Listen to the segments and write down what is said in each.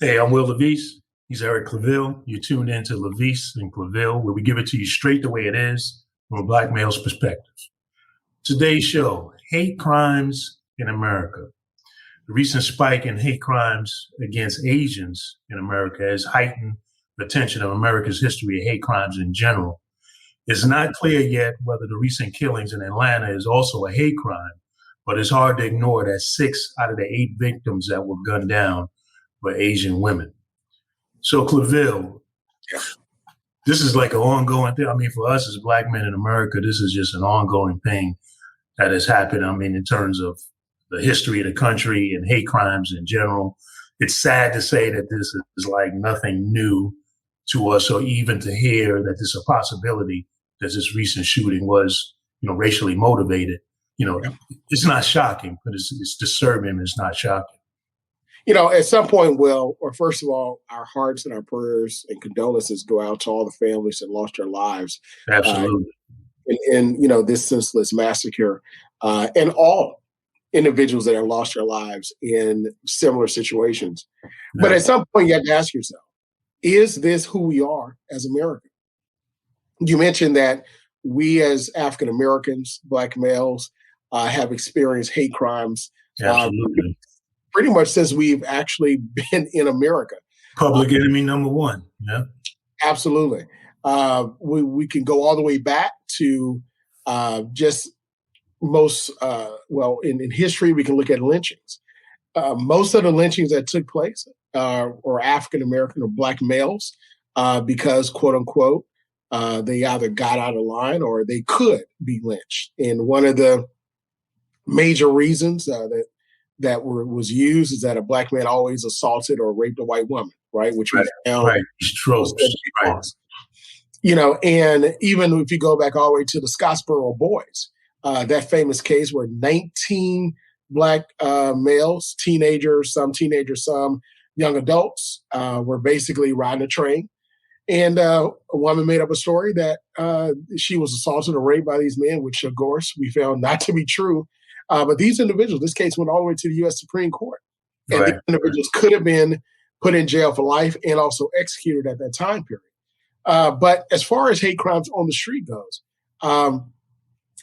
Hey, I'm LaVeist. He's Eric ClaVille. You're tuned in to LaVeist and ClaVille, where we give it to you straight the way it is from a black male's perspective. Today's show, hate crimes in America. The recent spike in hate crimes against Asians in America has heightened the attention of America's history of hate crimes in general. It's not clear yet whether the recent killings in Atlanta is also a hate crime, but it's hard to ignore that 6 out of the 8 victims that were gunned down were Asian women. So ClaVille, this is like an ongoing thing. I mean, for us as black men in America, this is just an ongoing thing that has happened. I mean, in terms of the history of the country and hate crimes in general. It's sad to say that this is like nothing new to us, or even to hear that there's a possibility that this recent shooting was, racially motivated. It's not shocking, but it's disturbing. It's not shocking. At some point, first of all, our hearts and our prayers and condolences go out to all the families that lost their lives. Absolutely. In this senseless massacre, and all individuals that have lost their lives in similar situations. Yeah. But at some point, you have to ask yourself, is this who we are as Americans? You mentioned that we as African Americans, black males, have experienced hate crimes. Absolutely. Pretty much since we've actually been in America. Public enemy number one. Yeah. Absolutely. We can go all the way back to just most, in history, we can look at lynchings. Most of the lynchings that took place were African-American or black males because, quote unquote, they either got out of line or they could be lynched. And one of the major reasons that was used is that a black man always assaulted or raped a white woman, right? Which we found. Right. Tropes. Right. And even if you go back all the way to the Scottsboro Boys, that famous case where 19 black males, some young adults, were basically riding a train. And a woman made up a story that she was assaulted or raped by these men, which, of course, we found not to be true. But these individuals, this case went all the way to the U.S. Supreme Court. And these individuals could have been put in jail for life and also executed at that time period. But as far as hate crimes on the street goes,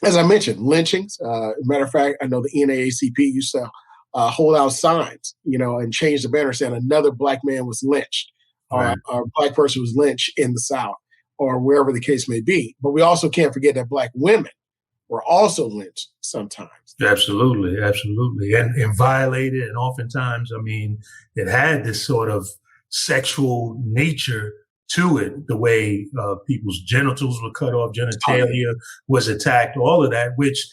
as I mentioned, lynchings. Matter of fact, I know the NAACP used to hold out signs, and change the banner saying another black man was lynched, or a black person was lynched in the South, or wherever the case may be. But we also can't forget that black women were also lynched sometimes. Absolutely. And violated. And oftentimes, it had this sort of sexual nature to it, the way people's genitals were cut off, genitalia was attacked, all of that, which,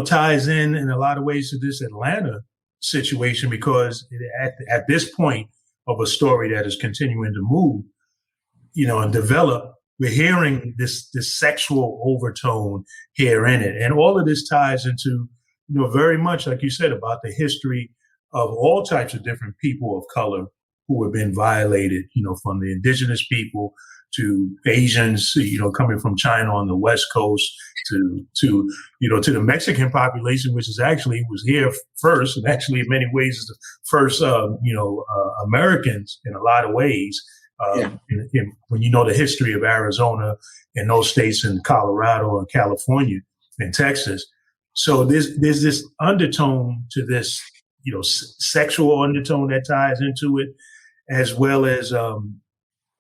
ties in a lot of ways to this Atlanta situation, because at this point of a story that is continuing to move, and develop, we're hearing this sexual overtone here in it. And all of this ties into, very much, like you said, about the history of all types of different people of color who have been violated, from the indigenous people to Asians, coming from China on the West Coast to the Mexican population, which is actually was here first, and actually in many ways is the first, Americans in a lot of ways. When the history of Arizona and those states in Colorado and California and Texas. So there's this undertone to this, sexual undertone that ties into it, as well as,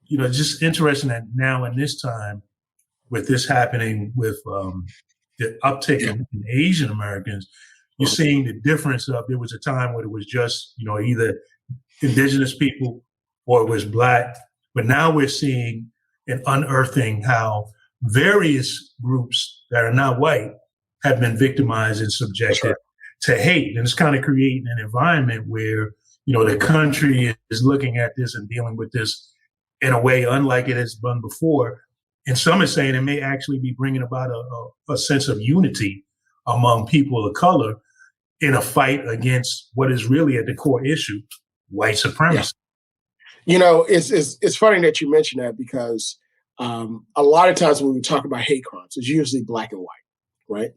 just interesting that now in this time, with this happening with the uptick in Asian Americans, you're seeing the difference of, there was a time when it was just, either indigenous people or it was black. But now we're seeing and unearthing how various groups that are not white have been victimized and subjected to hate. And it's kind of creating an environment where, the country is looking at this and dealing with this in a way unlike it has done before. And some are saying it may actually be bringing about a sense of unity among people of color in a fight against what is really at the core issue, white supremacy. It's funny that you mention that, because a lot of times when we talk about hate crimes, it's usually black and white, right?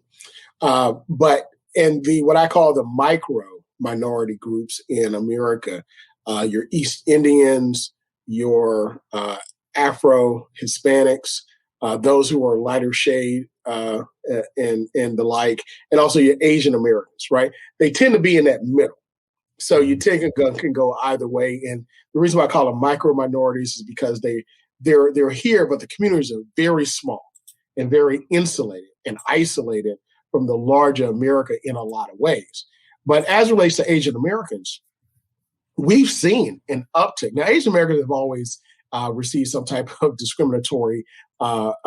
But in what I call the micro minority groups in America, your East Indians, your Afro Hispanics, those who are lighter shade, and the like, and also your Asian Americans, right? They tend to be in that middle. So you take a gun can go either way. And the reason why I call them micro minorities is because they're here, but the communities are very small and very insulated and isolated from the larger America in a lot of ways. But as it relates to Asian Americans, we've seen an uptick. Now, Asian Americans have always received some type of discriminatory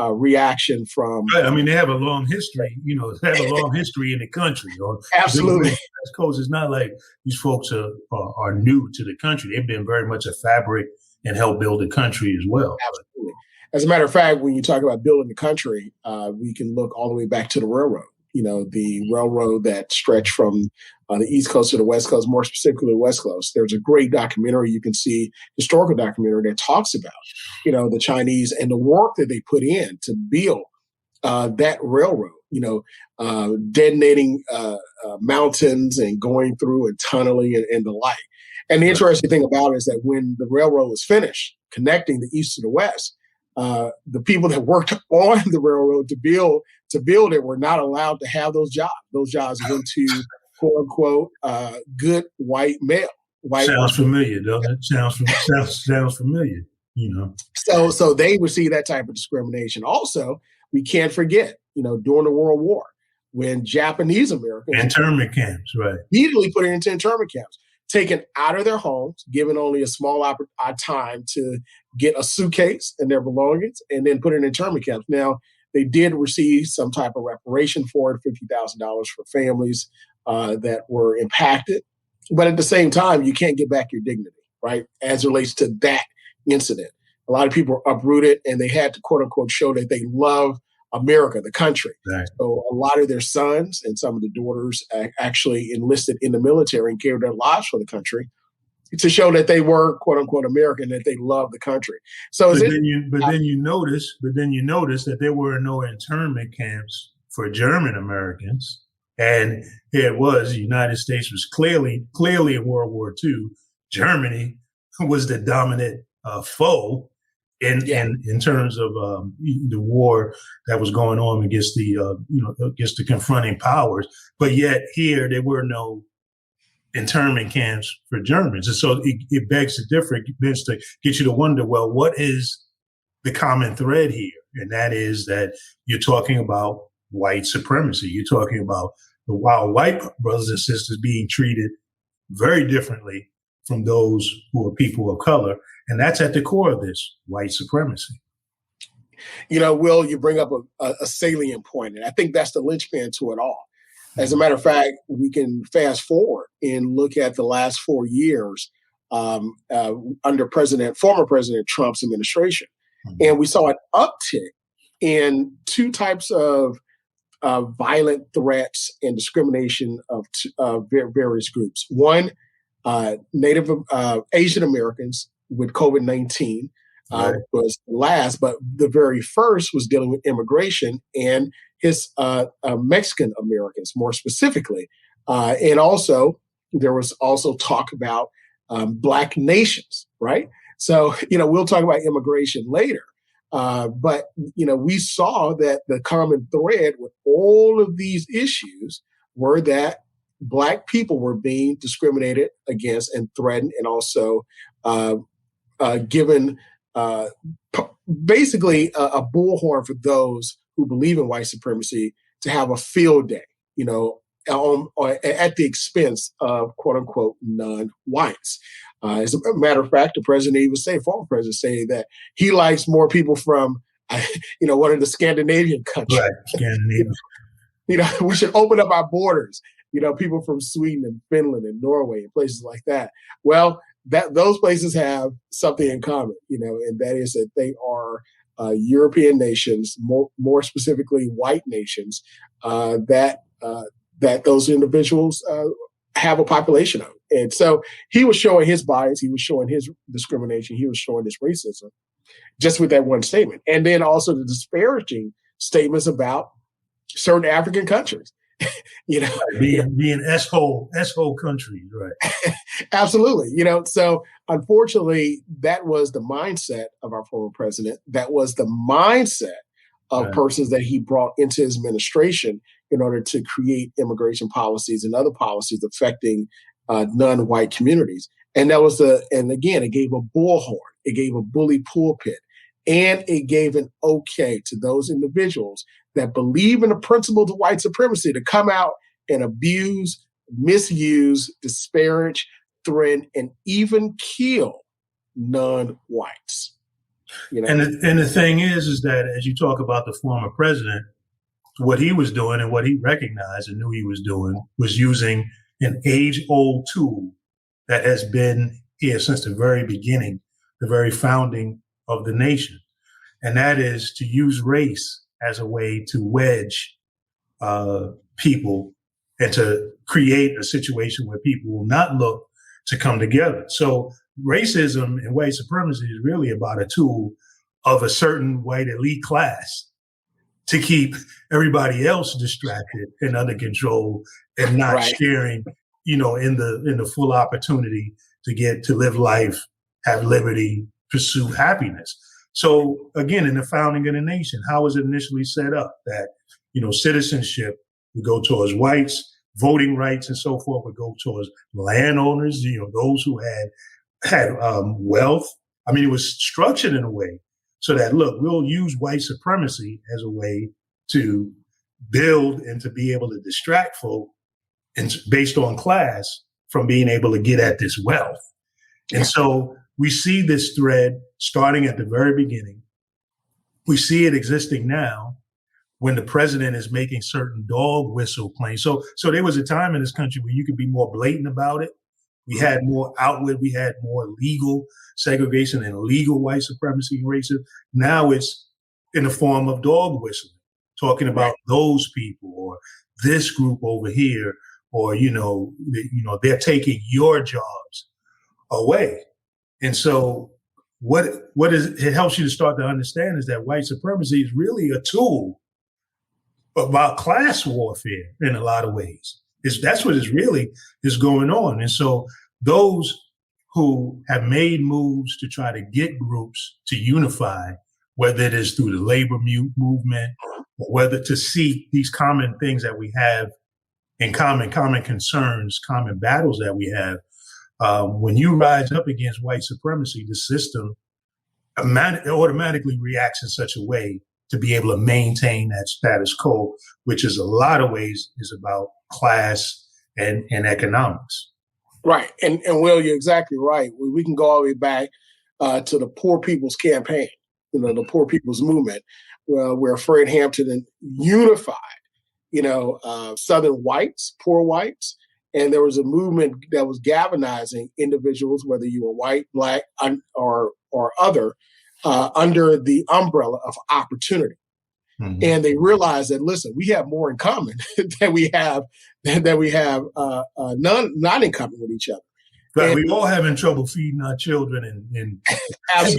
reaction from. Right. I mean, they have a long history. They have a long history in the country. Absolutely. West Coast, it's not like these folks are new to the country. They've been very much a fabric and helped build the country as well. Absolutely. As a matter of fact, when you talk about building the country, we can look all the way back to the railroad. The railroad that stretched from the East Coast to the West Coast, more specifically the West Coast. There's a great documentary you can see, historical documentary that talks about, the Chinese and the work that they put in to build that railroad, detonating mountains and going through and tunneling and the like. And the interesting thing about it is that when the railroad was finished, connecting the East to the West, the people that worked on the railroad to build it were not allowed to have those jobs. Those jobs went to quote unquote good white male. Sounds familiar, doesn't it? Sounds familiar. So they receive that type of discrimination. Also, we can't forget, during the World War, when Japanese Americans internment camps, right, immediately put into internment camps, taken out of their homes, given only a small time to get a suitcase and their belongings, and then put in internment camps. Now, they did receive some type of reparation for it, $50,000 for families that were impacted. But at the same time, you can't get back your dignity, right, as it relates to that incident. A lot of people are uprooted, and they had to, quote unquote, show that they love America, the country. Right. So a lot of their sons and some of the daughters actually enlisted in the military and gave their lives for the country to show that they were, quote unquote, American, that they love the country. So then you notice that there were no internment camps for German Americans. And here it was, the United States was clearly in World War II. Germany was the dominant foe in terms of the war that was going on against the confronting powers. But yet here there were no internment camps for Germans. And so it begs to get you to wonder, well, what is the common thread here? And that is that you're talking about white supremacy. You're talking about the white brothers and sisters being treated very differently from those who are people of color. And that's at the core of this, white supremacy. Will, you bring up a salient point, and I think that's the linchpin to it all. As a matter of fact, we can fast forward and look at the last 4 years under former President Trump's administration. Mm-hmm. And we saw an uptick in two types of violent threats and discrimination of various groups. One, Native Asian Americans with COVID-19 was last, but the very first was dealing with immigration and his Mexican Americans more specifically. And also, there was also talk about Black nations, right? So, we'll talk about immigration later. But we saw that the common thread with all of these issues were that Black people were being discriminated against and threatened, and also given basically a bullhorn for those who believe in white supremacy to have a field day, at the expense of, quote unquote, non-whites. As a matter of fact, the president even former president say that he likes more people from, one of the Scandinavian countries. Right, Scandinavia. We should open up our borders. People from Sweden and Finland and Norway and places like that. Well, those places have something in common, and that is that they are European nations, more specifically white nations, that those individuals have a population of. And so he was showing his bias, he was showing his discrimination, he was showing his racism just with that one statement. And then also the disparaging statements about certain African countries. you know, being S-hole countries, right? absolutely. So unfortunately, that was the mindset of our former president. That was the mindset of Right. persons that he brought into his administration in order to create immigration policies and other policies affecting non-white communities. And and again, it gave a bullhorn, it gave a bully pulpit, and it gave an okay to those individuals that believe in the principles of white supremacy to come out and abuse, misuse, disparage, threaten, and even kill non-whites. And the thing is that as you talk about the former president, what he was doing and what he recognized and knew he was doing was using an age-old tool that has been here since the very beginning, the very founding of the nation. And that is to use race as a way to wedge people and to create a situation where people will not look to come together. So racism and white supremacy is really about a tool of a certain white elite class to keep everybody else distracted and under control and not sharing, in the full opportunity to live life, have liberty, pursue happiness. So again, in the founding of the nation, how was it initially set up that, citizenship would go towards whites, voting rights and so forth would go towards landowners, those who had wealth. I mean, it was structured in a way so that, look, we'll use white supremacy as a way to build and to be able to distract folk and based on class from being able to get at this wealth. And so we see this thread starting at the very beginning. We see it existing now when the president is making certain dog whistle claims. So there was a time in this country where you could be more blatant about it. We had more outward, we had more legal segregation and legal white supremacy and racism. Now it's in the form of dog whistling, talking about those people or this group over here, or, they're taking your jobs away. And so it helps you to start to understand is that white supremacy is really a tool about class warfare in a lot of ways. That's what is going on. And so those who have made moves to try to get groups to unify, whether it is through the labor movement, or whether to seek these common things that we have in common concerns, common battles that we have, when you rise up against white supremacy, the system automatically reacts in such a way to be able to maintain that status quo, which is a lot of ways is about class and economics. Right. And Will, you're exactly right. We can go all the way back to the Poor People's Campaign, the Poor People's Movement, where Fred Hampton unified, Southern whites, poor whites. And there was a movement that was galvanizing individuals, whether you were white, black, or other, under the umbrella of opportunity. Mm-hmm. And they realized that, listen, we have more in common than we have not in common with each other. Right. We all having trouble feeding our children and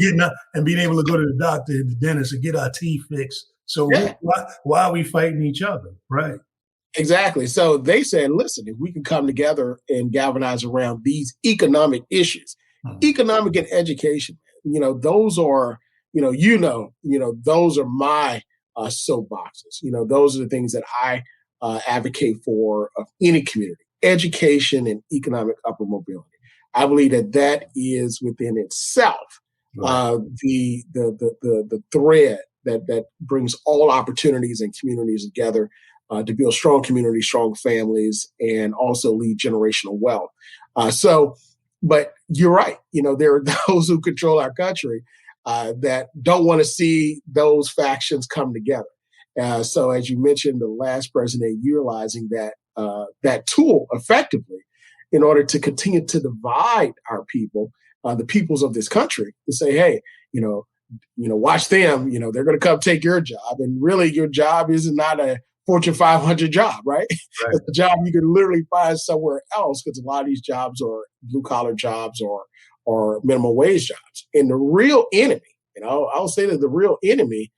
getting up and being able to go to the doctor and the dentist and get our teeth fixed. So why are we fighting each other? Right. Exactly. So they said, listen, if we can come together and galvanize around these economic issues, economic and education, those are, those are my soapboxes. Those are the things that I advocate for of any community: education and economic upper mobility. I believe that is within itself the thread that brings all opportunities and communities together to build strong communities, strong families, and also lead generational wealth. But you're right. There are those who control our country that don't want to see those factions come together. So as you mentioned, the last president utilizing that tool effectively in order to continue to divide our people, the peoples of this country, to say, hey, watch them, they're going to come take your job. And really your job is not a Fortune 500 job, right? It's a job you can literally find somewhere else, because a lot of these jobs are blue collar jobs or minimum wage jobs. And the real enemy, I'll say that the real enemy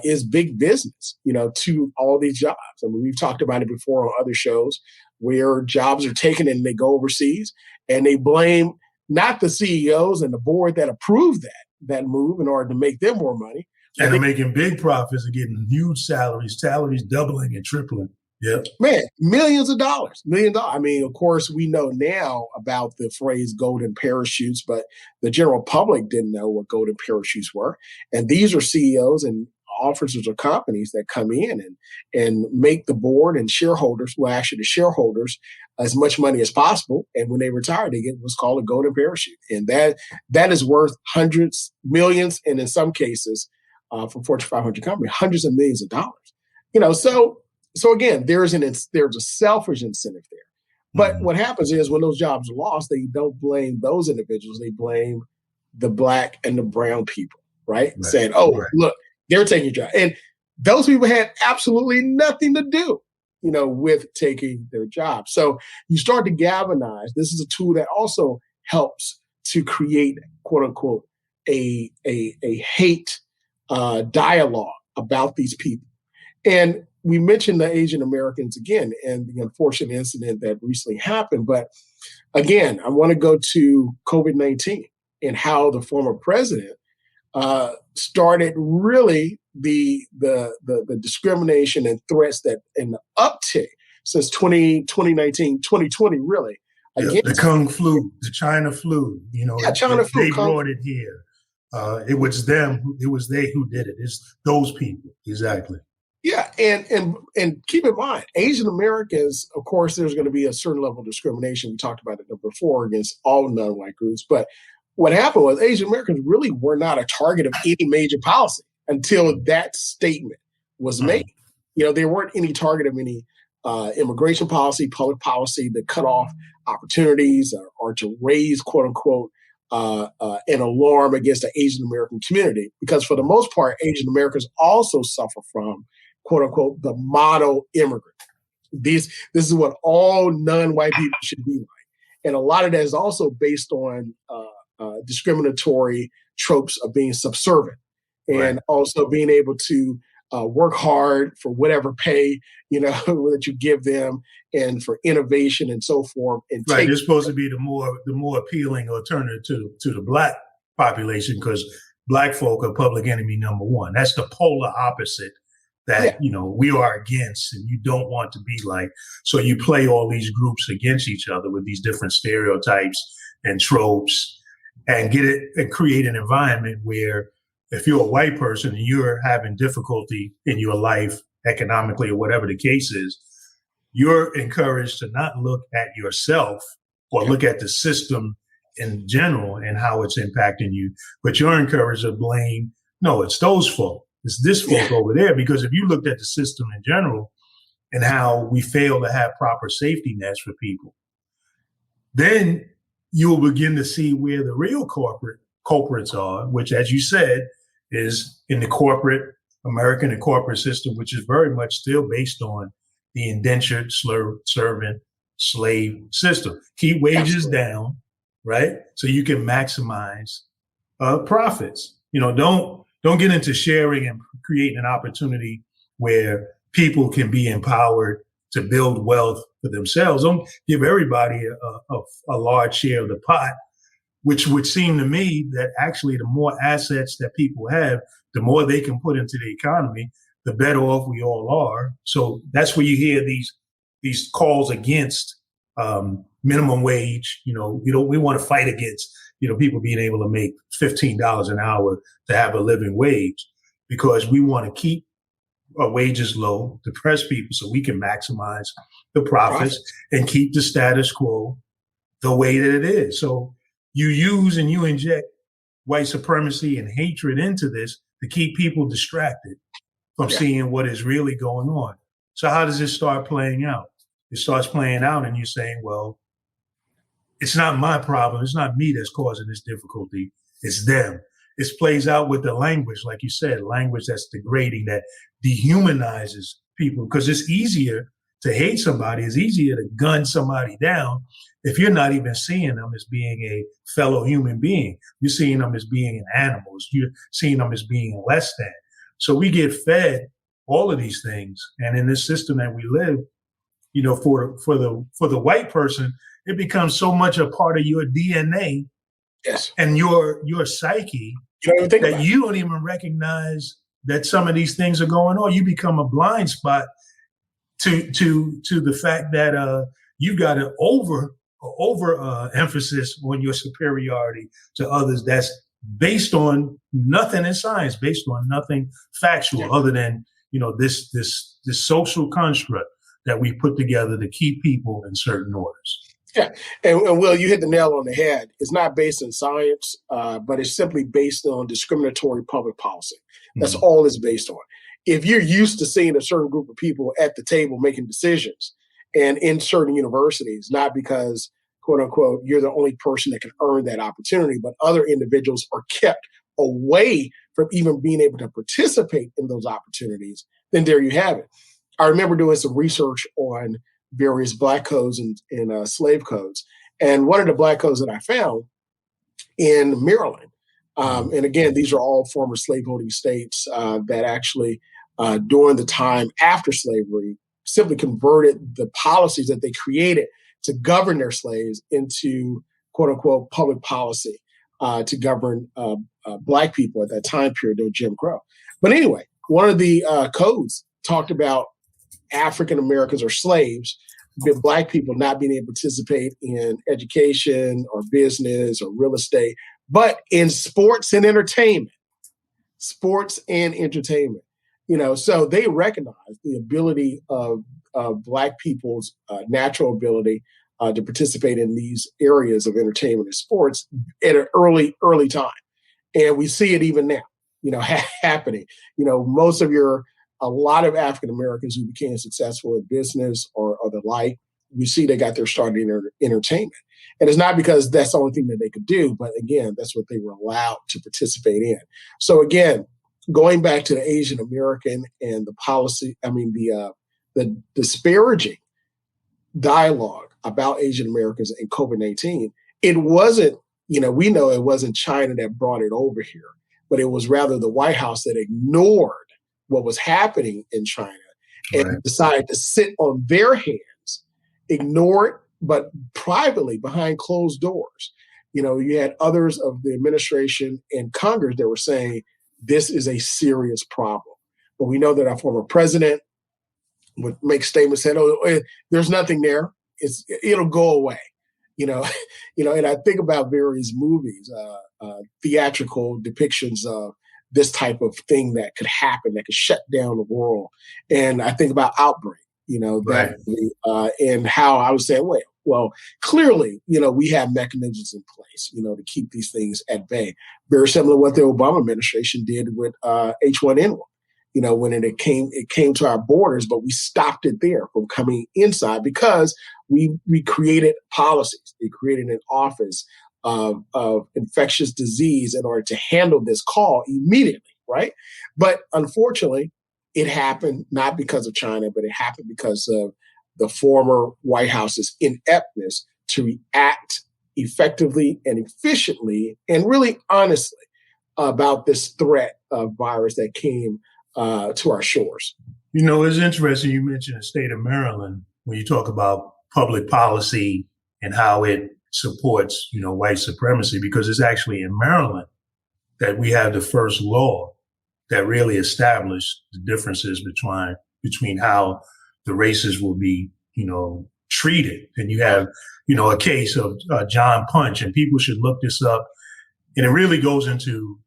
is big business, to all these jobs. I mean, we've talked about it before on other shows where jobs are taken and they go overseas, and they blame not the CEOs and the board that approved that move in order to make them more money. And they're making big profits and getting huge salaries doubling and tripling. Yep. Man, millions of dollars, $1 million. I mean, of course, we know now about the phrase golden parachutes, but the general public didn't know what golden parachutes were. And these are CEOs and officers of companies that come in and make the board and shareholders, well, actually the shareholders, as much money as possible. And when they retire, they get what's called a golden parachute. And that is worth hundreds, millions, and in some cases, for Fortune 500 company, hundreds of millions of dollars. So again, there's a selfish incentive there. But what happens is when those jobs are lost, they don't blame those individuals. They blame the Black and the brown people, right? Saying, look, they're taking your job. And those people had absolutely nothing to do, with taking their job. So you start to galvanize. This is a tool that also helps to create, quote unquote, a hate dialogue about these people. And we mentioned the Asian Americans again and the unfortunate incident that recently happened. But again, I want to go to COVID-19 and how the former president started really the discrimination and threats that in the uptick since 2019, 2020, really. Yeah, the Kung flu, the China flu, China flu. They brought it here. It was them. It was they who did it. It's those people. Exactly. Yeah, and keep in mind, Asian Americans, of course, there's going to be a certain level of discrimination. We talked about it before against all non-white groups. But what happened was Asian Americans really were not a target of any major policy until that statement was made. They weren't any target of any immigration policy, public policy that cut off opportunities or to raise, quote unquote, an alarm against the Asian American community. Because for the most part, Asian Americans also suffer from, quote unquote, the model immigrant. This is what all non-white people should be like. And a lot of that is also based on discriminatory tropes of being subservient and also being able to work hard for whatever pay, that you give them and for innovation and so forth. And they're supposed to be the more appealing alternative to the Black population because Black folk are public enemy number one. That's the polar opposite that, we are against and you don't want to be like. So you play all these groups against each other with these different stereotypes and tropes and create an environment where if you're a white person and you're having difficulty in your life economically or whatever the case is, you're encouraged to not look at yourself or look at the system in general and how it's impacting you, but you're encouraged to blame, no, it's those folk. It's this folk over there. Because if you looked at the system in general and how we fail to have proper safety nets for people, then you will begin to see where the real culprits are, which, as you said, is in the corporate American and corporate system, which is very much still based on the indentured servant slave system. Keep wages down, right? So you can maximize profits. Don't get into sharing and creating an opportunity where people can be empowered to build wealth for themselves. Don't give everybody a large share of the pot, which would seem to me that actually the more assets that people have, the more they can put into the economy, the better off we all are. So that's where you hear these calls against minimum wage. We want to fight against, people being able to make $15 an hour to have a living wage because we want to keep our wages low, depress people so we can maximize the profits and keep the status quo the way that it is. So you use and you inject white supremacy and hatred into this to keep people distracted from seeing what is really going on. So how does this start playing out? It starts playing out and you're saying, well, it's not my problem. It's not me that's causing this difficulty. It's them. It plays out with the language, like you said, language that's degrading, that dehumanizes people, because it's easier to hate somebody. It's easier to gun somebody down if you're not even seeing them as being a fellow human being. You're seeing them as being an animal. You're seeing them as being less than. So we get fed all of these things. And in this system that we live, for the white person, it becomes so much a part of your DNA Yes. and your psyche that you don't even recognize that some of these things are going on. You become a blind spot to the fact that you've got an over emphasis on your superiority to others. That's based on nothing in science, based on nothing factual, other than this social construct that we put together to keep people in certain orders. Yeah, and Will, you hit the nail on the head. It's not based in science, but it's simply based on discriminatory public policy. That's all it's based on. If you're used to seeing a certain group of people at the table making decisions, and in certain universities, not because, quote unquote, you're the only person that can earn that opportunity, but other individuals are kept away from even being able to participate in those opportunities, then there you have it. I remember doing some research on various Black codes and slave codes. And one of the Black codes that I found in Maryland, and again, these are all former slaveholding states that actually, during the time after slavery, simply converted the policies that they created to govern their slaves into, quote unquote, public policy to govern Black people at that time period, during Jim Crow. But anyway, one of the codes talked about African Americans or slaves, Black people not being able to participate in education or business or real estate, but in sports and entertainment. Sports and entertainment. So they recognize the ability of Black people's natural ability to participate in these areas of entertainment and sports at an early time. And we see it even now, happening. A lot of African Americans who became successful in business or the like, we see they got their start in entertainment. And it's not because that's the only thing that they could do, but again, that's what they were allowed to participate in. So again, going back to the Asian American and the policy, the disparaging dialogue about Asian Americans and COVID-19, it wasn't, we know it wasn't China that brought it over here, but it was rather the White House that ignored what was happening in China and decided to sit on their hands, ignore it, but privately behind closed doors. You had others of the administration and Congress that were saying, this is a serious problem. But we know that our former president would make statements saying, oh, there's nothing there. It'll go away. And I think about various movies, theatrical depictions of this type of thing that could happen, that could shut down the world. And I think about Outbreak, and how I was saying, well, clearly, we have mechanisms in place, to keep these things at bay. Very similar to what the Obama administration did with H1N1, when it came to our borders, but we stopped it there from coming inside because we created policies. We created an office of infectious disease in order to handle this call immediately, right? But unfortunately, it happened not because of China, but it happened because of the former White House's ineptness to react effectively and efficiently and really honestly about this threat of virus that came to our shores. It's interesting you mentioned the state of Maryland when you talk about public policy and how it supports, white supremacy, because it's actually in Maryland that we have the first law that really established the differences between how the races will be, treated. And you have, a case of John Punch, and people should look this up. And it really goes into,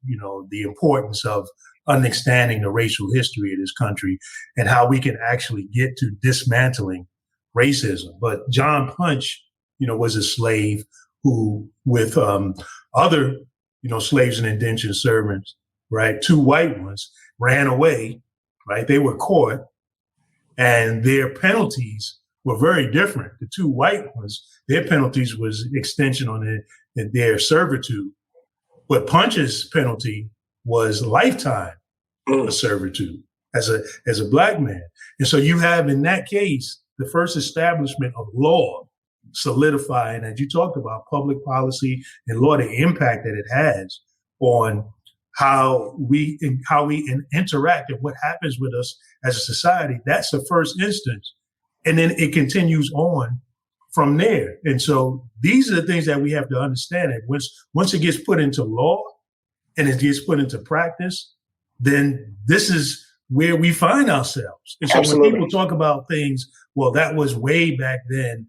the importance of understanding the racial history of this country and how we can actually get to dismantling racism. But John Punch, was a slave who, with other, slaves and indentured servants, right, 2 white ones, ran away, right? They were caught, and their penalties were very different. The 2 white ones, their penalties was extension on their servitude. But Punch's penalty was lifetime of servitude as a Black man. And so you have, in that case, the first establishment of law solidifying, as you talked about, public policy and law, the impact that it has on interact and what happens with us as a society. That's the first instance. And then it continues on from there. And so these are the things that we have to understand. And once it gets put into law and it gets put into practice, then this is where we find ourselves. And so Absolutely. when people talk about things, well, that was way back then,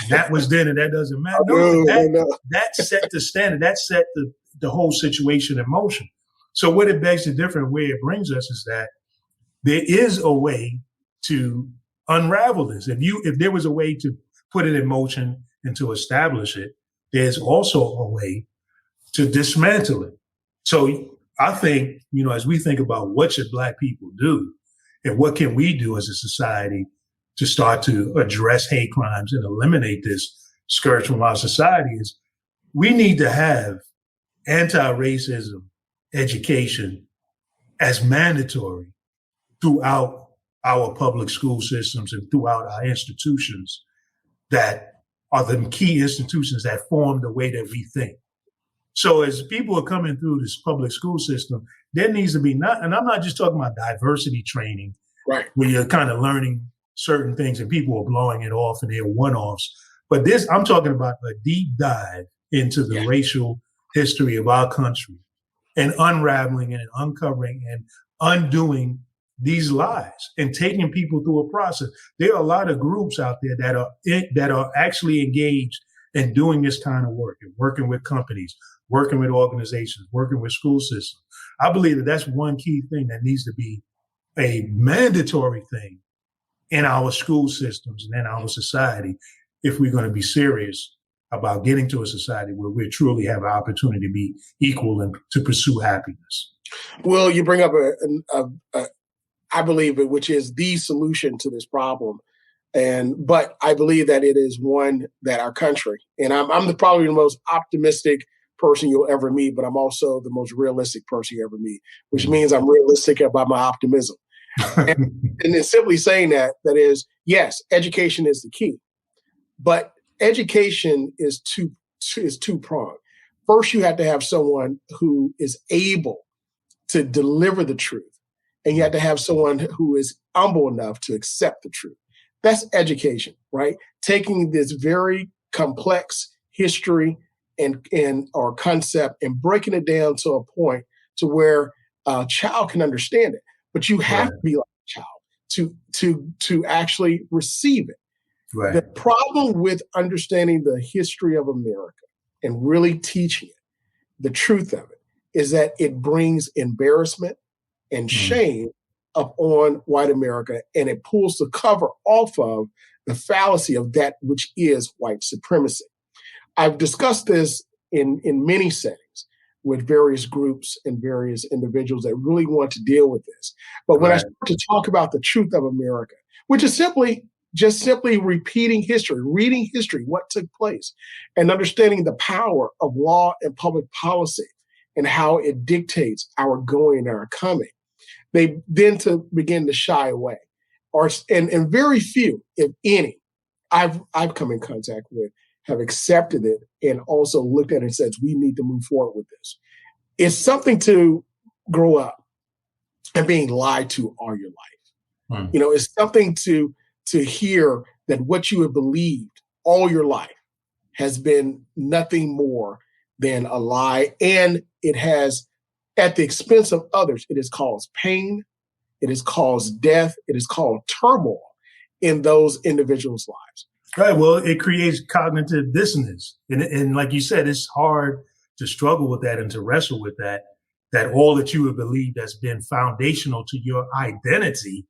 that was then, and that doesn't matter. That set the standard. That set the whole situation in motion. So what it begs to differ and where it brings us is that there is a way to unravel this. If there was a way to put it in motion and to establish it, there's also a way to dismantle it. So I think, as we think about what should Black people do and what can we do as a society to start to address hate crimes and eliminate this scourge from our society, is we need to have anti-racism education as mandatory throughout our public school systems and throughout our institutions that are the key institutions that form the way that we think. So as people are coming through this public school system, there needs to be and I'm not just talking about diversity training, right, where you're kind of learning certain things and people are blowing it off and they're one-offs. But I'm talking about a deep dive into the racial history of our country and unraveling and uncovering and undoing these lies and taking people through a process. There are a lot of groups out there that are actually engaged in doing this kind of work and working with companies, working with organizations, working with school systems. I believe that that's one key thing that needs to be a mandatory thing in our school systems and in our society if we're going to be serious about getting to a society where we truly have an opportunity to be equal and to pursue happiness. Well, you bring up I believe it, which is the solution to this problem. But I believe that it is one that our country, and I'm probably the most optimistic person you'll ever meet, but I'm also the most realistic person you ever meet, which means I'm realistic about my optimism. and then simply saying that is, yes, education is the key, but education is two-pronged. First, you have to have someone who is able to deliver the truth, and you have to have someone who is humble enough to accept the truth. That's education, right? Taking this very complex history and or concept and breaking it down to a point to where a child can understand it. But you have to be like a child to actually receive it. Right. The problem with understanding the history of America and really teaching it, the truth of it, is that it brings embarrassment and shame upon white America, and it pulls the cover off of the fallacy of that which is white supremacy. I've discussed this in many settings with various groups and various individuals that really want to deal with this. But when I start to talk about the truth of America, which is simply repeating history, reading history, what took place, and understanding the power of law and public policy and how it dictates our going and our coming, they then to begin to shy away. And very few, if any, I've come in contact with have accepted it and also looked at it and said, we need to move forward with this. It's something to grow up and being lied to all your life. It's something to hear that what you have believed all your life has been nothing more than a lie. And it has, at the expense of others, it has caused pain, it has caused death, it has caused turmoil in those individuals' lives. Right. Well, it creates cognitive dissonance. And like you said, it's hard to struggle with that and to wrestle with that all that you have believed has been foundational to your identity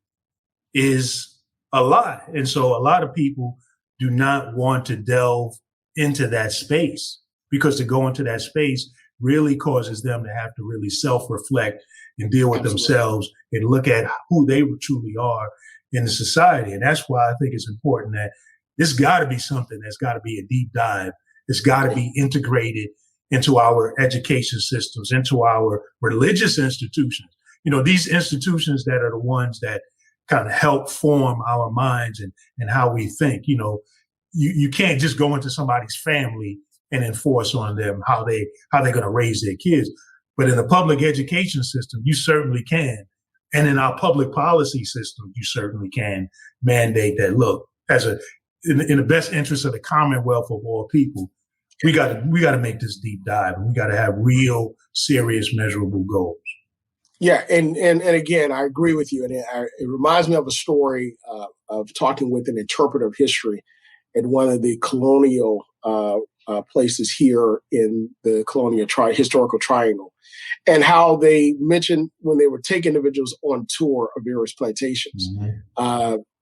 is a lie. And so a lot of people do not want to delve into that space, because to go into that space really causes them to have to really self-reflect and deal with themselves and look at who they truly are in the society. And that's why I think it's important that this got to be something that's got to be a deep dive. It's got to be integrated into our education systems, into our religious institutions. These institutions that are the ones that kind of help form our minds and how we think. You can't just go into somebody's family and enforce on them how they're going to raise their kids. But in the public education system, you certainly can. And in our public policy system, you certainly can mandate that, look, in the best interest of the Commonwealth of all people, we got to make this deep dive, and we got to have real, serious, measurable goals. Yeah, and again, I agree with you. And it reminds me of a story of talking with an interpreter of history at one of the colonial places here in the colonial historical triangle, and how they mentioned when they would take individuals on tour of various plantations,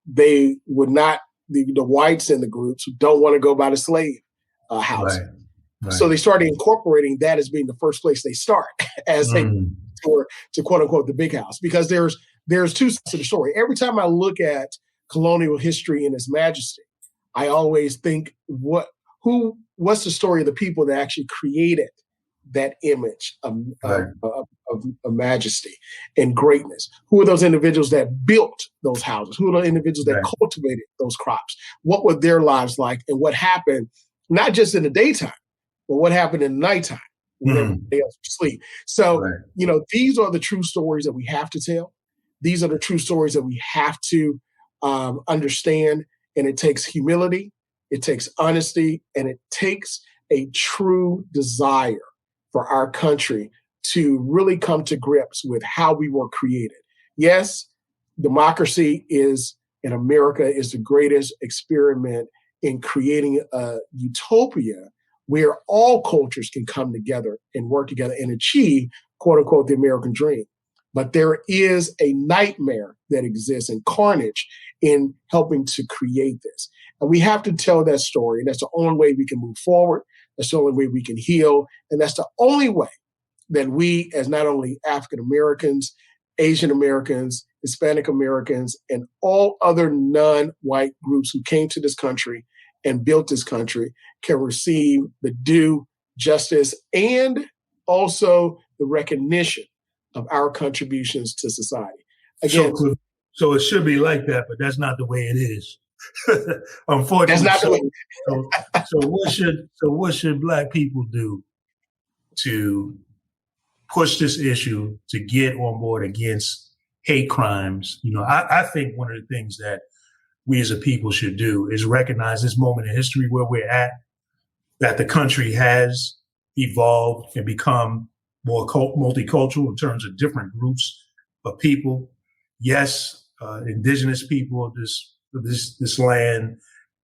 they would not, the whites in the groups don't want to go by the slave house. Right. So they started incorporating that as being the first place they start as they tour to quote unquote the big house, because there's two sides to the story. Every time I look at colonial history in its majesty, I always think what's the story of the people that actually created that image of majesty and greatness? Who are those individuals that built those houses? Who are the individuals that cultivated those crops? What were their lives like, and what happened, not just in the daytime, but what happened in the nighttime when everybody else was asleep? So, these are the true stories that we have to tell. These are the true stories that we have to understand. And it takes humility, it takes honesty, and it takes a true desire for our country to really come to grips with how we were created. Yes, democracy in America is the greatest experiment in creating a utopia where all cultures can come together and work together and achieve, quote unquote, the American dream. But there is a nightmare that exists and carnage in helping to create this. And we have to tell that story. And that's the only way we can move forward. That's the only way we can heal. And that's the only way that we, as not only African Americans, Asian Americans, Hispanic Americans, and all other non-white groups who came to this country and built this country, can receive the due justice and also the recognition of our contributions to society. Again, so it should be like that, but that's not the way it is. Unfortunately, that's not the way. So what should Black people do to push this issue, to get on board against hate crimes? I think one of the things that we as a people should do is recognize this moment in history where we're at, that the country has evolved and become more multicultural in terms of different groups of people. Yes, indigenous people of this land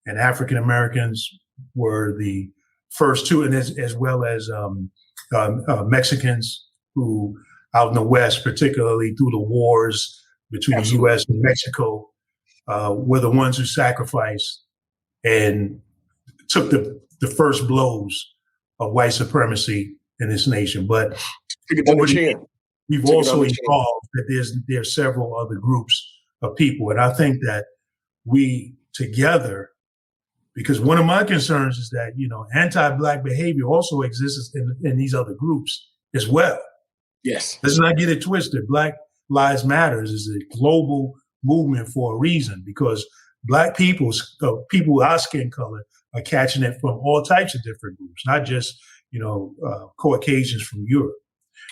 and African Americans were the first two, and as well as Mexicans who out in the West, particularly through the wars between the U.S. and Mexico, were the ones who sacrificed and took the first blows of white supremacy in this nation. But we've also evolved that there's several other groups of people. And I think that we together, because one of my concerns is that, anti-Black behavior also exists in these other groups as well. Yes. Let's not get it twisted. Black Lives Matters is a global movement for a reason, because Black people with our skin color are catching it from all types of different groups, not just, Caucasians from Europe.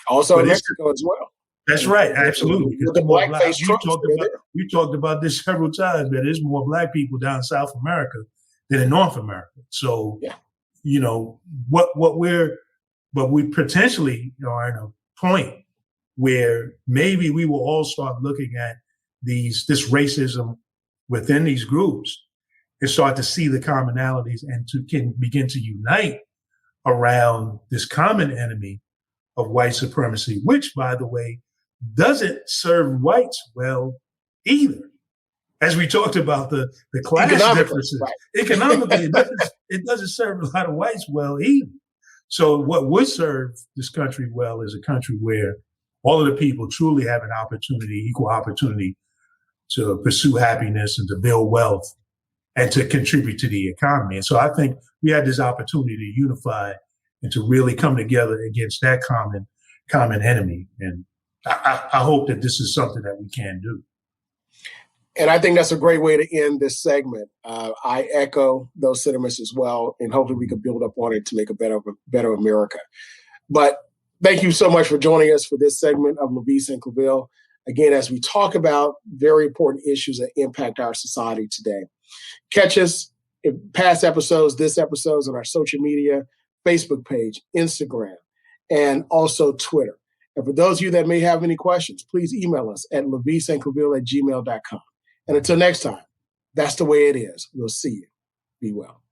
Also in Mexico as well. That's right. Absolutely. The blackface trucks you talked about this several times, but there's more Black people down in South America than in North America. So, but we potentially are in a point where maybe we will all start looking at this racism within these groups and start to see the commonalities and can begin to unite around this common enemy of white supremacy, which, by the way, doesn't serve whites well either. As we talked about the class differences, economically, it doesn't serve a lot of whites well either. So what would serve this country well is a country where all of the people truly have an opportunity, equal opportunity to pursue happiness and to build wealth and to contribute to the economy. And so I think we had this opportunity to unify and to really come together against that common enemy. And I hope that this is something that we can do. And I think that's a great way to end this segment. I echo those sentiments as well, and hopefully we can build up on it to make a better America. But Thank you so much for joining us for this segment of LaVeist and ClaVille. Again, as we talk about very important issues that impact our society today. Catch us in past episodes, this episode's on our social media, Facebook page, Instagram, and also Twitter. And for those of you that may have any questions, please email us at LaVeistandClaVille@gmail.com. And until next time, that's the way it is. We'll see you. Be well.